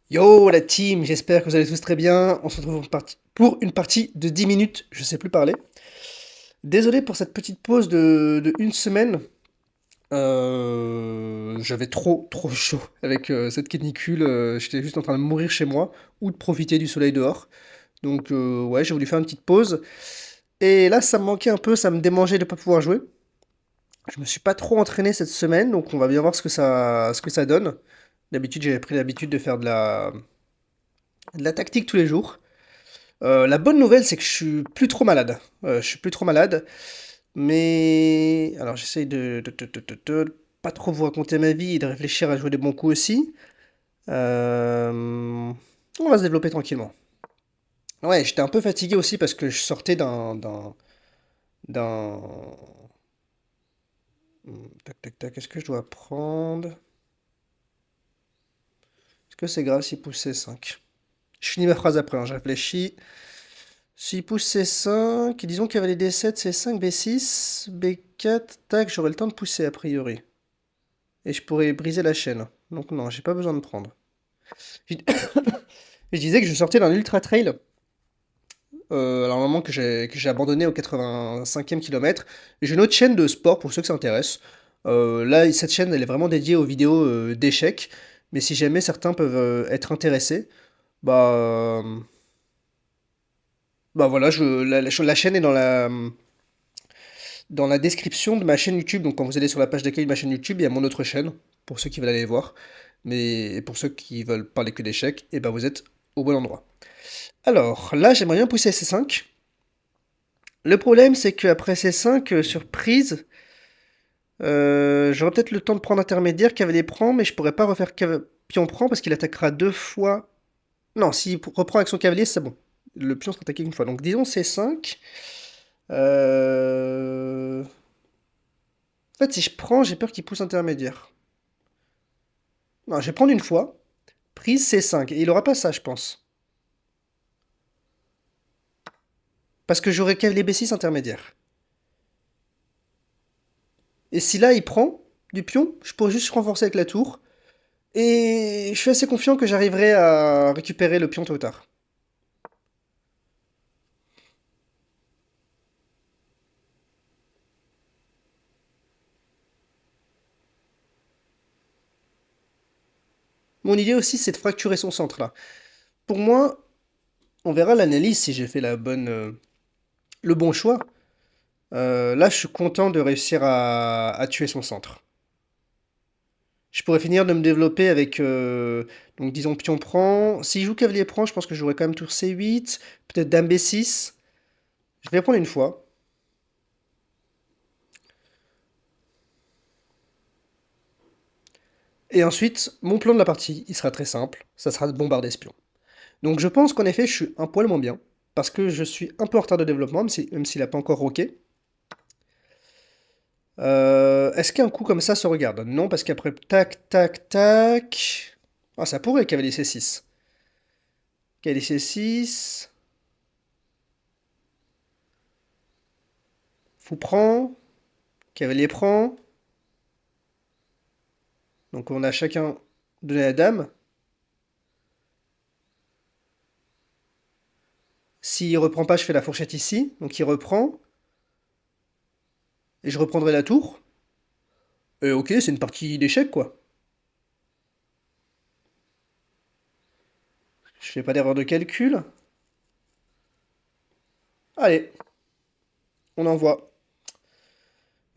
Yo la team, j'espère que vous allez tous très bien. On se retrouve pour une partie de 10 minutes, je sais plus parler. Désolé pour cette petite pause de une semaine. J'avais trop chaud avec cette canicule. J'étais juste en train de mourir chez moi ou de profiter du soleil dehors. Donc ouais, j'ai voulu faire une petite pause. Et là, ça me manquait un peu, ça me démangeait de ne pas pouvoir jouer. Je me suis pas trop entraîné cette semaine, donc on va bien voir ce que ça donne. D'habitude, j'avais pris l'habitude de faire de la tactique tous les jours. La bonne nouvelle, c'est que je suis plus trop malade. Je suis plus trop malade, mais alors j'essaye de pas trop vous raconter ma vie et de réfléchir à jouer des bons coups aussi. Euh, On va se développer tranquillement. Ouais, j'étais un peu fatigué aussi parce que je sortais d'un... Tac, tac, tac, qu'est-ce que je dois prendre? Est-ce que c'est grave s'il pousse C5? Je finis ma phrase après, hein, je réfléchis. S'il pousse C5, disons qu'il y avait les D7, C5, B6, B4, tac, j'aurai le temps de pousser a priori. Et je pourrais briser la chaîne. Donc non, j'ai pas besoin de prendre. Je je disais que je sortais d'un ultra trail, alors un moment que j'ai abandonné au 85e kilomètre. J'ai une autre chaîne de sport pour ceux que ça intéresse. Là, cette chaîne, elle est vraiment dédiée aux vidéos d'échecs. Mais si jamais certains peuvent être intéressés, bah, bah voilà, la chaîne est dans la description de ma chaîne YouTube. Donc quand vous allez sur la page d'accueil de ma chaîne YouTube, il y a mon autre chaîne, pour ceux qui veulent aller voir. Mais pour ceux qui veulent parler que d'échecs, et ben vous êtes au bon endroit. Alors là, j'aimerais bien pousser C5. Le problème, c'est qu'après C5, sur prise, j'aurai peut-être le temps de prendre intermédiaire, cavalier prend, mais je pourrais pas refaire pion prend parce qu'il attaquera deux fois. Non, s'il reprend avec son cavalier, c'est bon. Le pion sera attaqué une fois. Donc disons C5. En fait, si je prends, j'ai peur qu'il pousse intermédiaire. Non, je vais prendre une fois. Prise C5. Et il aura pas ça, je pense. Parce que j'aurai cavalier B6 intermédiaire. Et si là, il prend du pion, je pourrais juste renforcer avec la tour. Et je suis assez confiant que j'arriverai à récupérer le pion tôt ou tard. Mon idée aussi, c'est de fracturer son centre, là. Pour moi, on verra l'analyse si j'ai fait le bon choix. Là, je suis content de réussir à tuer son centre. Je pourrais finir de me développer avec, donc disons pion prend. S'il joue cavalier prend, je pense que j'aurais quand même tour C8, peut-être dame B6. Je vais prendre une fois. Et ensuite, mon plan de la partie, il sera très simple. Ça sera de bombarder ce pion. Donc je pense qu'en effet, je suis un poil moins bien. Parce que je suis un peu en retard de développement, même s'il n'a pas encore roqué. Est-ce qu'un coup comme ça se regarde? Non, parce qu'après, tac, tac, tac. Ah, ça pourrait, cavalier C6. Cavalier C6. Fou prend. Cavalier prend. Donc on a chacun donné la dame. S'il reprend pas, je fais la fourchette ici. Donc il reprend. Et je reprendrai la tour. Et ok, c'est une partie d'échec, quoi. Je fais pas d'erreur de calcul. Allez, on envoie.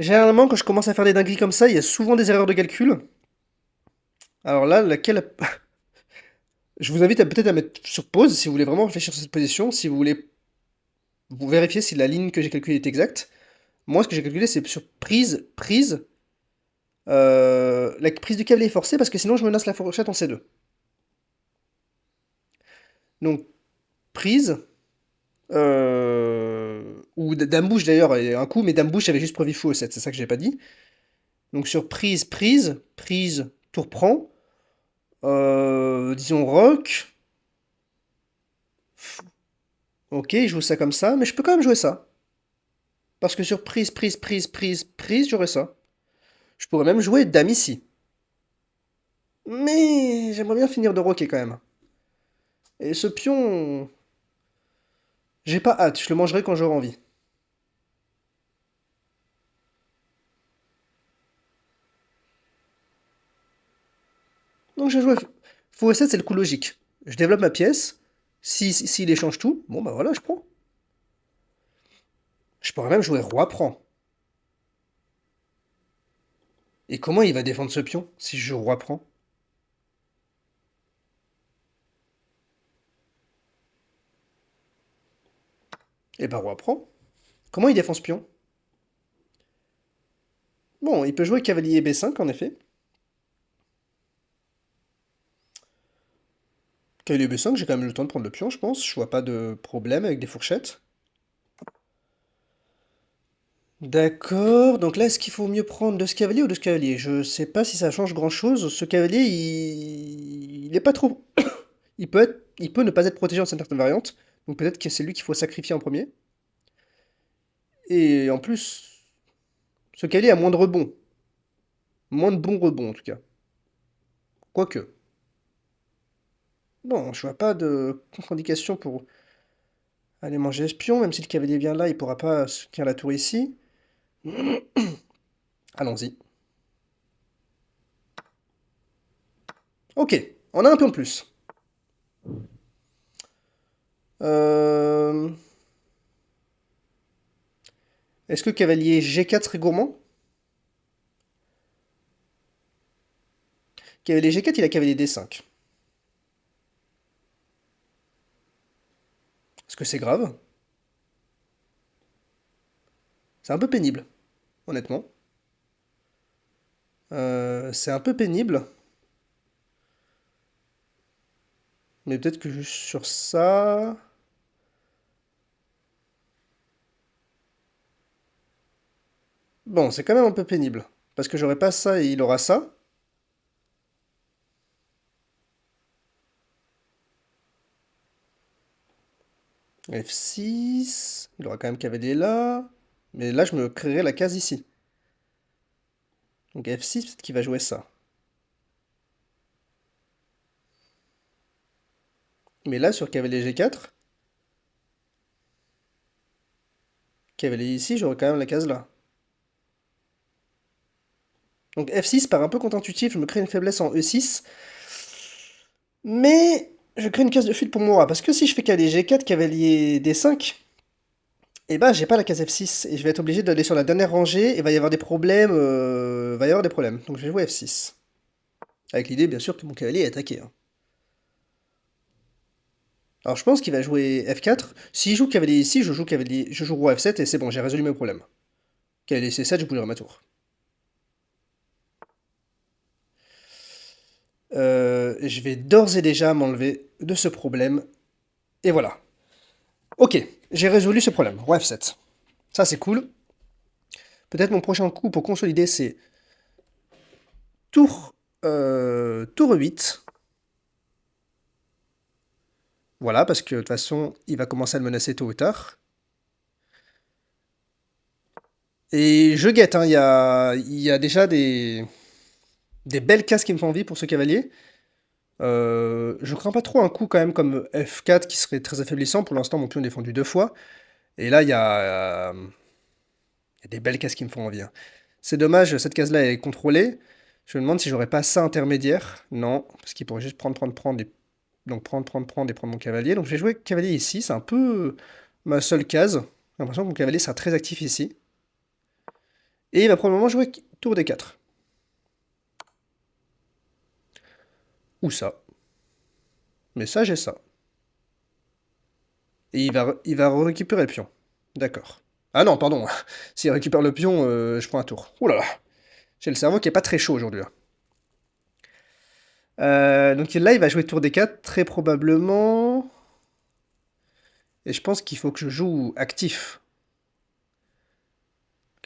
Généralement, quand je commence à faire des dingueries comme ça, il y a souvent des erreurs de calcul. Alors là, laquelle... Je vous invite peut-être à mettre sur pause si vous voulez vraiment réfléchir sur cette position, si vous voulez vous vérifier si la ligne que j'ai calculée est exacte. Moi, ce que j'ai calculé, c'est sur prise, prise. La prise du cavalier est forcée parce que sinon je menace la fourchette en C2. Donc, prise. Ou dame bouche d'ailleurs, et un coup, mais dame bouche j'avais juste prévu fou au 7, c'est ça que j'ai pas dit. Donc sur prise, prise, prise, tour prend. Disons rock. Ok, il joue ça comme ça, mais je peux quand même jouer ça. Parce que sur prise, prise, prise, prise, prise, j'aurais ça. Je pourrais même jouer dame ici. Mais j'aimerais bien finir de rocker quand même. Et ce pion, j'ai pas hâte, je le mangerai quand j'aurai envie. Donc j'ai joué fou E7, c'est le coup logique. Je développe ma pièce. S'il échange tout, bon bah voilà, je prends. Je pourrais même jouer roi prend. Et comment il va défendre ce pion si je joue roi prend? Et bah roi prend. Comment il défend ce pion? Bon, il peut jouer cavalier B5 en effet. Cavalier B5, j'ai quand même eu le temps de prendre le pion, je pense. Je vois pas de problème avec des fourchettes. D'accord, donc là, est-ce qu'il faut mieux prendre de ce cavalier ou de ce cavalier? Je sais pas si ça change grand-chose. Ce cavalier, il est pas trop... Il peut ne pas être protégé en certaines variantes. Donc peut-être que c'est lui qu'il faut sacrifier en premier. Et en plus, ce cavalier a moins de rebonds. Moins de bons rebonds, en tout cas. Quoique. Bon, je vois pas de contre-indication pour aller manger espion. Même si le cavalier vient là, il pourra pas soutenir la tour ici. Allons-y. Ok, on a un pion de plus. Euh... Est-ce que cavalier G4 serait gourmand? Cavalier G4, il a cavalier D5. Est-ce que c'est grave? C'est un peu pénible, honnêtement. C'est un peu pénible. Mais peut-être que juste sur ça... Bon, c'est quand même un peu pénible. Parce que j'aurai pas ça et il aura ça. F6. Il aura quand même cavalier là. Mais là, je me créerai la case ici. Donc F6, peut-être qu'il va jouer ça. Mais là, sur cavalier G4, cavalier ici, j'aurai quand même la case là. Donc F6 part un peu contre-intuitif, je me crée une faiblesse en E6. Mais je crée une case de fuite pour mon roi. Parce que si je fais cavalier G4, cavalier D5, et bah j'ai pas la case F6. Et je vais être obligé d'aller sur la dernière rangée et va y avoir des problèmes. Va y avoir des problèmes. Donc je vais jouer F6. Avec l'idée, bien sûr, que mon cavalier est attaqué, hein. Alors je pense qu'il va jouer F4. S'il joue cavalier ici, je joue roi F7 et c'est bon, j'ai résolu mes problèmes. Cavalier C7, je bougerai ma tour. Je vais d'ores et déjà m'enlever de ce problème. Et voilà. Ok, j'ai résolu ce problème. Roi F7. Ça c'est cool. Peut-être mon prochain coup pour consolider, c'est tour, tour 8. Voilà, parce que de toute façon, il va commencer à le menacer tôt ou tard. Et je guette, hein, il y a déjà des belles cases qui me font envie pour ce cavalier. Je crains pas trop un coup quand même comme F4 qui serait très affaiblissant. Pour l'instant, mon pion est défendu 2 fois. Et là, il y a des belles cases qui me font envie, hein. C'est dommage, cette case-là est contrôlée. Je me demande si j'aurais pas ça intermédiaire. Non, parce qu'il pourrait juste prendre, donc prendre et prendre mon cavalier. Donc je vais jouer cavalier ici, c'est un peu ma seule case. J'ai l'impression que mon cavalier sera très actif ici. Et il va probablement jouer tour D4. Ou ça. Mais ça, j'ai ça. Et il va récupérer le pion. D'accord. Ah non, pardon. S'il récupère le pion, je prends un tour. Ouh là là. J'ai le cerveau qui est pas très chaud aujourd'hui, là. Donc là, il va jouer tour D4, très probablement. Et je pense qu'il faut que je joue actif.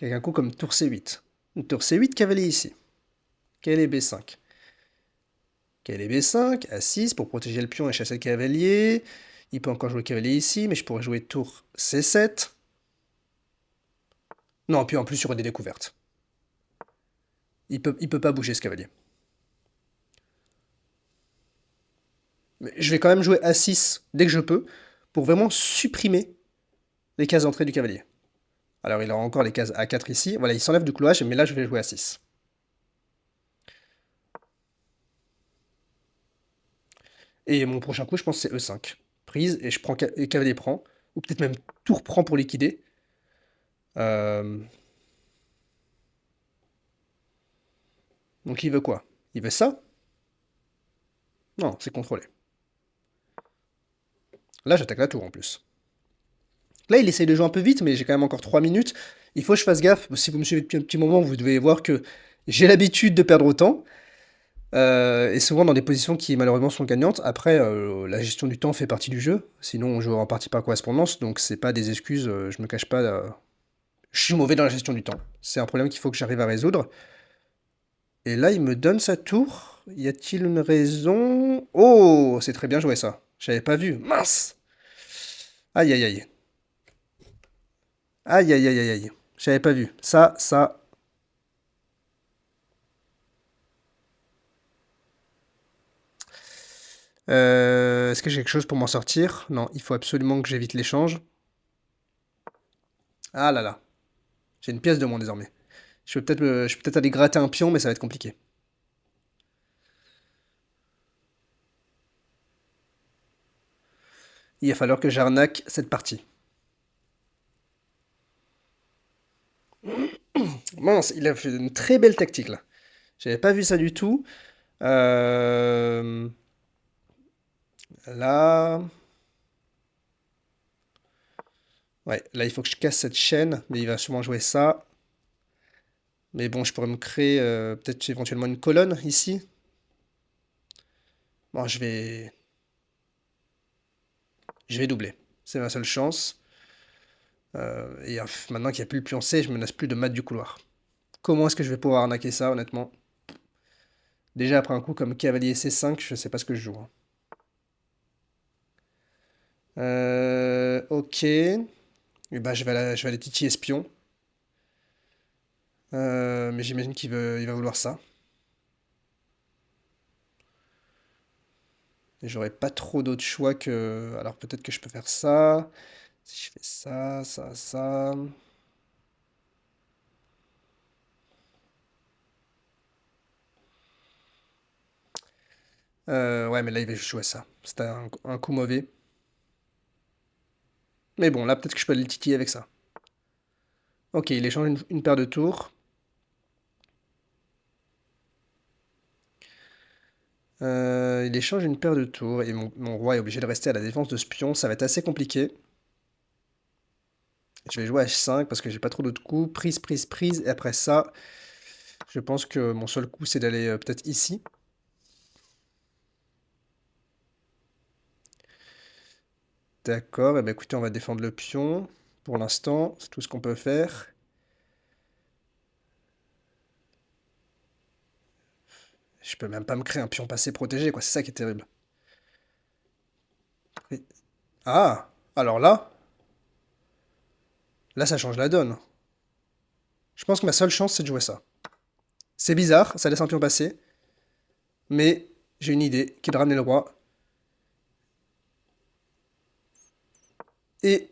Avec un coup comme tour C8. Tour C8, cavalier ici. Cavalier B5. Cavalier B5, A6 pour protéger le pion et chasser le cavalier. Il peut encore jouer cavalier ici, mais je pourrais jouer tour C7. Non, puis en plus, il y aurait des découvertes. Il peut pas bouger ce cavalier. Mais je vais quand même jouer A6 dès que je peux, pour vraiment supprimer les cases d'entrée du cavalier. Alors il aura encore les cases A4 ici. Voilà, il s'enlève du clouage, mais là je vais jouer A6. Et mon prochain coup, je pense que c'est E5. Prise, et je prends cavalier prend. Ou peut-être même tour prend pour liquider. Donc il veut quoi? Il veut ça? Non, c'est contrôlé. Là, j'attaque la tour en plus. Là, il essaye de jouer un peu vite, mais j'ai quand même encore 3 minutes. Il faut que je fasse gaffe. Si vous me suivez depuis un petit moment, vous devez voir que j'ai l'habitude de perdre autant. Et souvent dans des positions qui malheureusement sont gagnantes. Après, la gestion du temps fait partie du jeu. Sinon, on joue en partie par correspondance. Donc, c'est pas des excuses. Je me cache pas. Je suis mauvais dans la gestion du temps. C'est un problème qu'il faut que j'arrive à résoudre. Et là, il me donne sa tour. Y a-t-il une raison? Oh, c'est très bien joué ça. J'avais pas vu. Mince! Aïe, aïe, aïe. Aïe, aïe, aïe, aïe, aïe. J'avais pas vu. Ça. Est-ce que j'ai quelque chose pour m'en sortir? Non, il faut absolument que j'évite l'échange. Ah là là. J'ai une pièce de moins désormais. Je peux peut-être aller gratter un pion, mais ça va être compliqué. Il va falloir que j'arnaque cette partie. Mince, il a fait une très belle tactique là. J'avais pas vu ça du tout. Là. Ouais, là il faut que je casse cette chaîne, mais il va sûrement jouer ça. Mais bon, je pourrais me créer peut-être éventuellement une colonne ici. Bon, je vais doubler. C'est ma seule chance. Et maintenant qu'il n'y a plus le pion C, je menace plus de mat du couloir. Comment est-ce que je vais pouvoir arnaquer ça, honnêtement? Déjà, après un coup comme cavalier C5, je sais pas ce que je joue, hein. Ok. Et bah, je vais aller titiller espion. Mais j'imagine il va vouloir ça. Et j'aurais pas trop d'autres choix que... Alors peut-être que je peux faire ça. Si je fais ça. Ouais, mais là, il va jouer ça. C'était un coup mauvais. Mais bon, là, peut-être que je peux aller le titiller avec ça. Ok, il échange une paire de tours. Il échange une paire de tours et mon roi est obligé de rester à la défense de ce pion. Ça va être assez compliqué. Je vais jouer H5 parce que j'ai pas trop d'autres coups. Prise. Et après ça, je pense que mon seul coup, c'est d'aller peut-être ici. D'accord, et bien écoutez, on va défendre le pion. Pour l'instant, c'est tout ce qu'on peut faire. Je peux même pas me créer un pion passé protégé, quoi. C'est ça qui est terrible. Et- Ah! Alors là, ça change la donne. Je pense que ma seule chance, c'est de jouer ça. C'est bizarre, ça laisse un pion passer. Mais j'ai une idée, qui est de ramener le roi. Et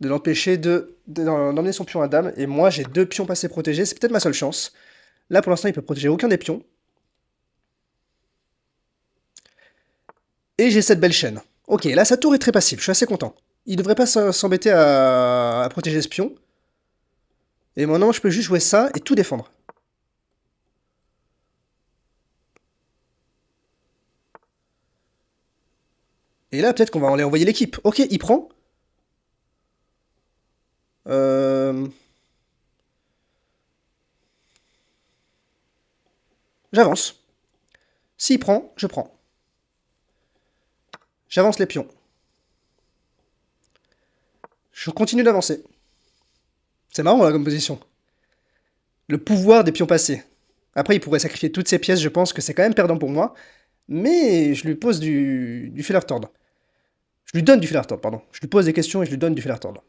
de l'empêcher d'emmener son pion à dame. Et moi, j'ai 2 pions passés protégés. C'est peut-être ma seule chance. Là, pour l'instant, il peut protéger aucun des pions. Et j'ai cette belle chaîne. Ok, là, sa tour est très passive. Je suis assez content. Il devrait pas s'embêter à protéger ce pion. Et maintenant, je peux juste jouer ça et tout défendre. Et là, peut-être qu'on va aller envoyer l'équipe. Ok, il prend. Euh... J'avance. S'il prend, je prends. J'avance les pions. Je continue d'avancer. C'est marrant là comme position. Le pouvoir des pions passés. Après, il pourrait sacrifier toutes ses pièces, je pense que c'est quand même perdant pour moi. Mais je lui pose du fil à retordre. Je lui donne du fil à retordre, pardon. Je lui pose des questions et je lui donne du fil à retordre.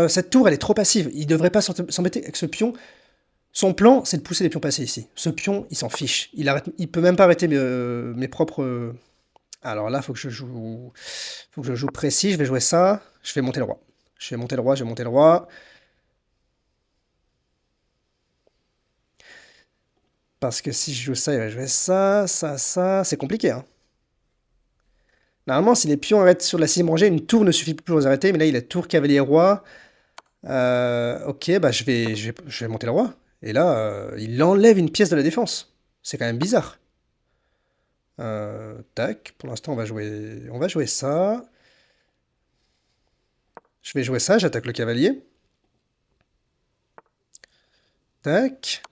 Cette tour, elle est trop passive. Il devrait pas s'embêter avec ce pion Son plan, c'est de pousser les pions passés ici. Ce pion, il s'en fiche. Il peut même pas arrêter mes propres... Alors là, faut que je joue précis. Je vais jouer ça. Je vais monter le roi. Je vais monter le roi, je vais monter le roi. Parce que si je joue ça, il va jouer ça, ça, ça. C'est compliqué, hein. Normalement, si les pions arrêtent sur la 6ème rangée, une tour ne suffit plus pour les arrêter. Mais là, il a tour, cavalier, roi. Ok, bah je vais monter le roi. Et là, il enlève une pièce de la défense. C'est quand même bizarre. Tac, pour l'instant, on va jouer ça. Je vais jouer ça, j'attaque le cavalier. Tac.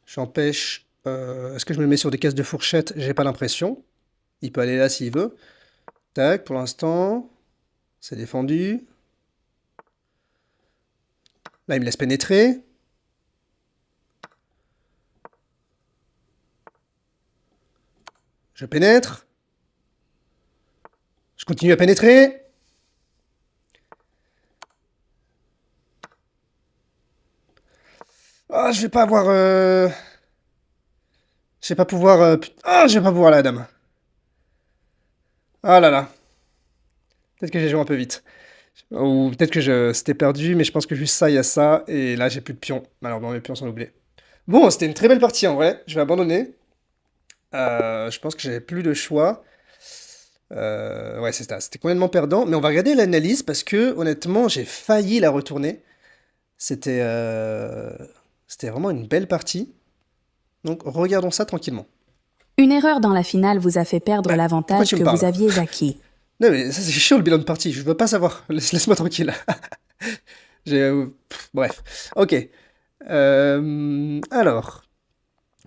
J'empêche... Est-ce que je me mets sur des cases de fourchette? J'ai pas l'impression. Il peut aller là s'il veut. Tac, pour l'instant. C'est défendu. Là, il me laisse pénétrer. Je pénètre. Je continue à pénétrer. Ah, je vais pas avoir... Je vais pas pouvoir... Ah, je vais pas pouvoir la dame. Ah là là. Peut-être que j'ai joué un peu vite. Ou peut-être que c'était perdu, mais je pense que juste ça, il y a ça. Et là, j'ai plus de pions. Malheureusement, mes pions sont doublés. Bon, c'était une très belle partie en vrai. Je vais abandonner. Je pense que j'avais plus de choix. Ouais, c'est ça. C'était complètement perdant. Mais on va regarder l'analyse parce que, honnêtement, j'ai failli la retourner. C'était c'était vraiment une belle partie. Donc, regardons ça tranquillement. Une erreur dans la finale vous a fait perdre Pourquoi l'avantage tu me que vous parles? aviez acquis. Non, mais ça, c'est chiant le bilan de partie. Je veux pas savoir. Laisse-moi tranquille. Bref. Ok. Alors.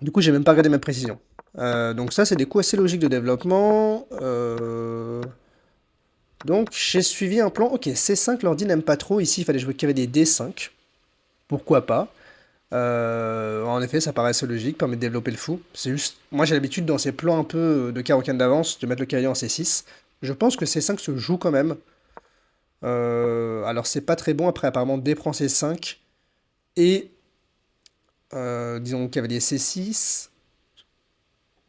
Du coup, j'ai même pas regardé ma précision. Donc ça, c'est des coups assez logiques de développement. Donc, j'ai suivi un plan. Ok, C5, l'ordi n'aime pas trop. Ici, il fallait jouer cavalier D5. Pourquoi pas? En effet, ça paraît assez logique, permet de développer le fou. C'est juste... Moi, j'ai l'habitude, dans ces plans un peu de carocane d'avance, de mettre le cavalier en C6. Je pense que C5 se joue quand même. Alors, c'est pas très bon. Après, apparemment, D prend C5. Et, disons, cavalier C6.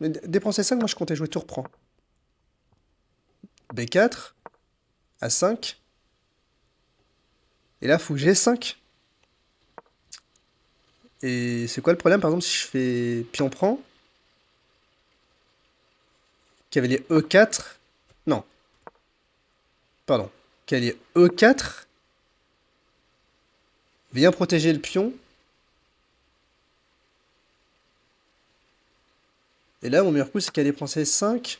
Mais D prend C5, moi, je comptais jouer tour prend. B4. A5. Et là, fou G5. Et c'est quoi le problème, par exemple, si je fais pion prend? Cavalier E4. Non. Pardon. Cavalier E4. Vient protéger le pion. Et là, mon meilleur coup, c'est cavalier prend C5.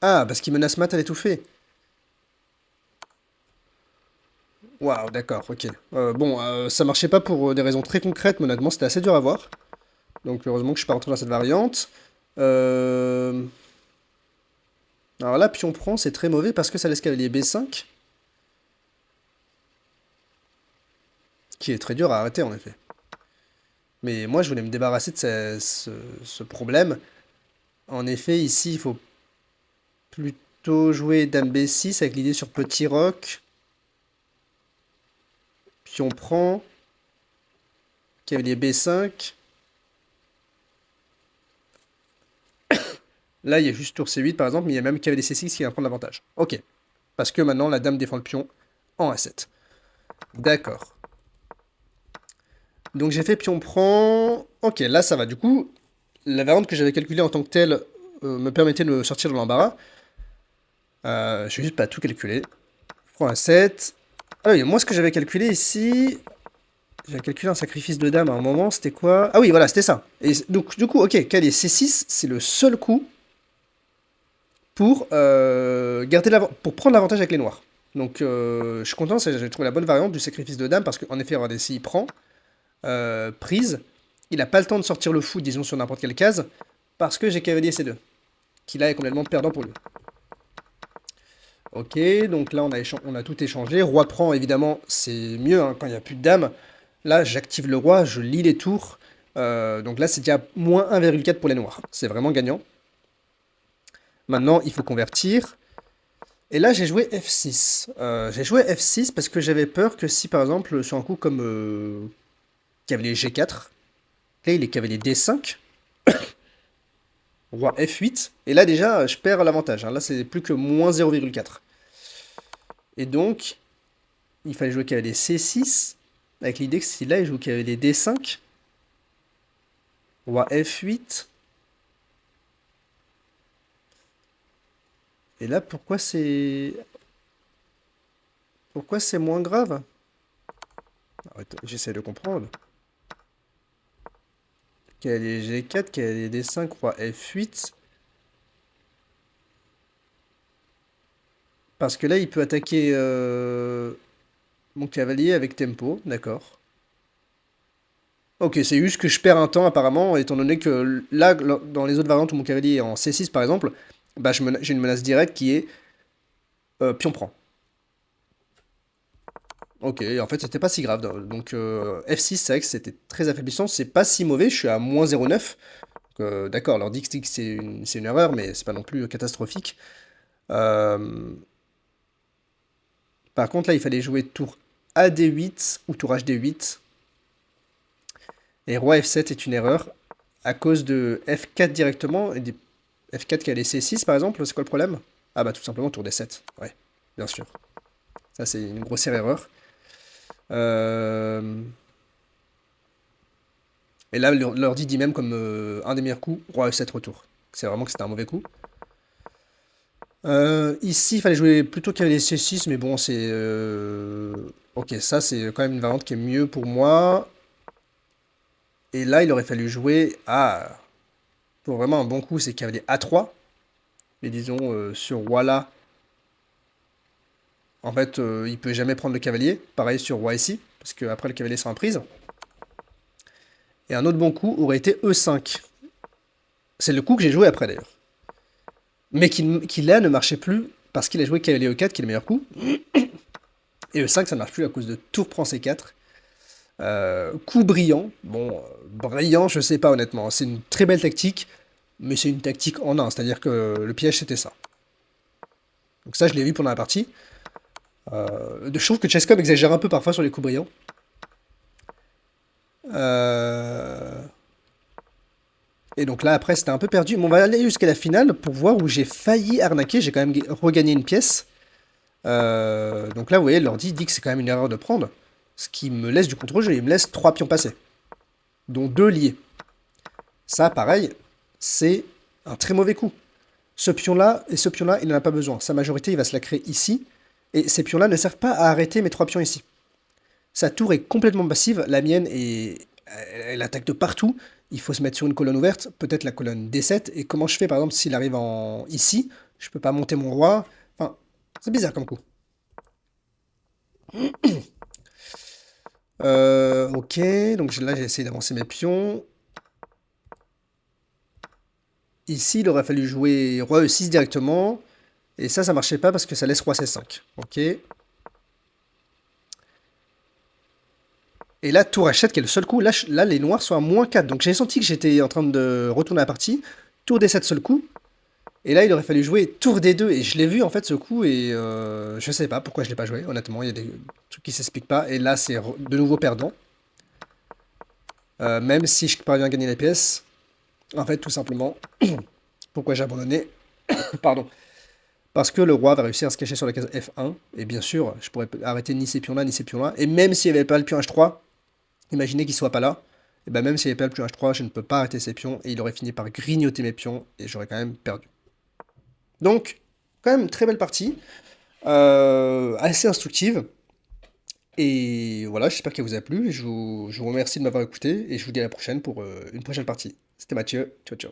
Ah, parce qu'il menace mat à l'étouffer. Waouh, d'accord, ok. Bon, ça marchait pas pour des raisons très concrètes, mais honnêtement, c'était assez dur à voir. Donc, heureusement que je suis pas rentré dans cette variante. Alors là, pion prend, c'est très mauvais parce que ça laisse cavalier B5. Qui est très dur à arrêter, en effet. Mais moi, je voulais me débarrasser de ce problème. En effet, ici, il faut plutôt jouer dame B6 avec l'idée sur petit roc. Pion prend. Cavalier B5. Là, il y a juste tour C8 par exemple, mais il y a même cavalier C6 qui va prendre l'avantage. Ok. Parce que maintenant, la dame défend le pion en A7. D'accord. Donc j'ai fait pion prend. Ok, là ça va. Du coup, la variante que j'avais calculée en tant que telle me permettait de me sortir de l'embarras. Je vais juste pas tout calculer. Prends A7. Ah oui, moi ce que j'avais calculé ici... J'avais calculé un sacrifice de dame à un moment, c'était quoi? Ah oui, voilà, c'était ça. Et donc, du coup, ok, cavalier C6, c'est le seul coup pour, pour prendre l'avantage avec les noirs. Donc, je suis content, j'ai trouvé la bonne variante du sacrifice de dame, parce qu'en effet, regardez, s'il prend, prise, il n'a pas le temps de sortir le fou, disons, sur n'importe quelle case, parce que j'ai cavalier C2, qui là est complètement perdant pour lui. Ok, donc là, on a tout échangé. Roi prend, évidemment, c'est mieux, hein, quand il n'y a plus de dame. Là, j'active le roi, je lis les tours. Donc là, c'est déjà moins 1,4 pour les noirs. C'est vraiment gagnant. Maintenant, il faut convertir. Et là, j'ai joué F6. J'ai joué F6 parce que j'avais peur que si, par exemple, sur un coup comme cavalier G4, là, il est cavalier D5, roi F8, et là, déjà, je perds l'avantage, hein. Là, c'est plus que moins 0,4. Et donc, il fallait jouer cavalier C6, avec l'idée que si là, il joue cavalier D5, roi F8, et là, pourquoi c'est moins grave? Arrête, j'essaie de comprendre. Cavalier G4, cavalier D5, roi F8. Parce que là, il peut attaquer mon cavalier avec tempo, d'accord. Ok, c'est juste que je perds un temps apparemment, étant donné que là, dans les autres variantes où mon cavalier est en C6 par exemple, bah, j'ai une menace directe qui est pion prend. Ok, en fait, c'était pas si grave. Donc F6, c'est vrai que c'était très affaiblissant. C'est pas si mauvais, je suis à moins 0,9. D'accord, leur dit que c'est une erreur, mais c'est pas non plus catastrophique. Euh, Par contre, là, il fallait jouer tour AD8 ou tour HD8. Et roi F7 est une erreur à cause de F4 directement et des F4 qui a les C6 par exemple. C'est quoi le problème? Ah bah tout simplement tour D7. Ouais, bien sûr. Ça c'est une grossière erreur. Euh, Et là, l'ordi dit même comme un des meilleurs coups, roi F7 retour. C'est vraiment que c'était un mauvais coup. Ici, il fallait jouer plutôt cavalier C6, mais bon, c'est... Ok, ça c'est quand même une variante qui est mieux pour moi. Et là, il aurait fallu jouer... Ah, pour vraiment un bon coup, c'est cavalier A3. Mais disons, sur roi là, en fait, il peut jamais prendre le cavalier. Pareil sur roi ici, parce qu'après le cavalier sera en prise. Et un autre bon coup aurait été E5. C'est le coup que j'ai joué après d'ailleurs. Mais qui là ne marchait plus parce qu'il a joué cavalier E4 qui est le meilleur coup. Et E5 ça ne marche plus à cause de tour prend C4. Coup brillant. Bon, brillant, je sais pas honnêtement. C'est une très belle tactique, mais c'est une tactique en un. C'est-à-dire que le piège c'était ça. Donc ça, je l'ai vu pendant la partie. Je trouve que Chesscom exagère un peu parfois sur les coups brillants. Et donc là, après, c'était un peu perdu. Mais on va aller jusqu'à la finale pour voir où j'ai failli arnaquer. J'ai quand même regagné une pièce. Donc là, vous voyez, l'ordi dit que c'est quand même une erreur de prendre. Ce qui me laisse du contre-jeu. Il me laisse 3 pions passés, dont 2 liés. Ça, pareil, c'est un très mauvais coup. Ce pion-là et ce pion-là, il n'en a pas besoin. Sa majorité, il va se la créer ici. Et ces pions-là ne servent pas à arrêter mes 3 pions ici. Sa tour est complètement passive. La mienne, elle attaque de partout. Il faut se mettre sur une colonne ouverte, peut-être la colonne D7. Et comment je fais, par exemple, s'il arrive ici, je peux pas monter mon roi. Enfin, c'est bizarre comme coup. Ok, donc là, j'ai essayé d'avancer mes pions. Ici, il aurait fallu jouer roi E6 directement. Et ça marchait pas parce que ça laisse roi C5. Ok. Et là, tour H7 qui est le seul coup. Là, les noirs sont à -4. Donc j'ai senti que j'étais en train de retourner la partie. Tour D7 seul coup. Et là, il aurait fallu jouer tour D2. Et je l'ai vu en fait ce coup. Et je sais pas pourquoi je l'ai pas joué. Honnêtement, il y a des trucs qui s'expliquent pas. Et là, c'est de nouveau perdant. Même si je parviens à gagner les pièces. En fait, tout simplement, pourquoi j'ai abandonné. Pardon. Parce que le roi va réussir à se cacher sur la case F1. Et bien sûr, je pourrais arrêter ni ces pions-là, ni ces pions-là. Et même s'il n'y avait pas le pion H3, imaginez qu'il soit pas là. Et ben même s'il n'y avait pas le pion H3, je ne peux pas arrêter ces pions. Et il aurait fini par grignoter mes pions. Et j'aurais quand même perdu. Donc, quand même, très belle partie. Assez instructive. Et voilà, j'espère qu'elle vous a plu. Je vous remercie de m'avoir écouté. Et je vous dis à la prochaine pour une prochaine partie. C'était Mathieu. Ciao, ciao.